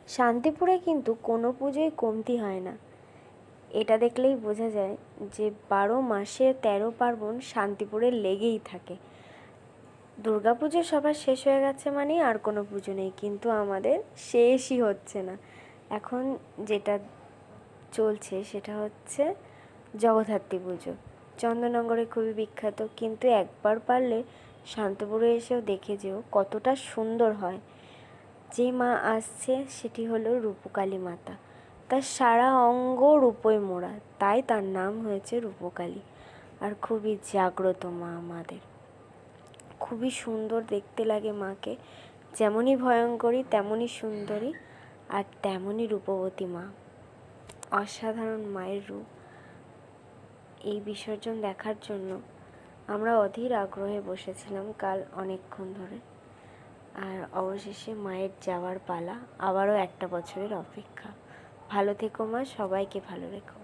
শান্তিপুরে কিন্তু কোনো পুজোই কমতি হয় না। এটা দেখলেই বোঝা যায় যে 12 মাসে 13 পার্বণ শান্তিপুরে লেগেই থাকে। দুর্গাপুজো সবার শেষ হয়ে গেছে মানেই আর কোনো পুজো নেই, কিন্তু আমাদের শেষই হচ্ছে না। এখন যেটা চলছে সেটা হচ্ছে জগদ্ধাত্রী পুজো। চন্দননগরে খুবই বিখ্যাত, কিন্তু একবার পারলে শান্তিপুরে এসেও দেখে যেও কতটা সুন্দর হয়। যে মা আসছে সেটি হলো রূপকালী মাতা। তার সারা অঙ্গ রূপোয় মোড়া, তাই তার নাম হয়েছে রূপকালী। আর খুবই জাগ্রত মা আমাদের, খুবই সুন্দর দেখতে লাগে মাকে। যেমনই ভয়ঙ্করী তেমনই সুন্দরী, আর তেমনই রূপবতী মা। অসাধারণ মায়ের রূপ। এই বিসর্জন দেখার জন্য আমরা অধীর আগ্রহে বসেছিলাম কাল অনেকক্ষণ ধরে। আর অবশেষে মায়ের যাওয়ার পালা, আবারও একটা বছরের অপেক্ষা। ভালো থেকো মা, সবাইকে ভালো রেখো।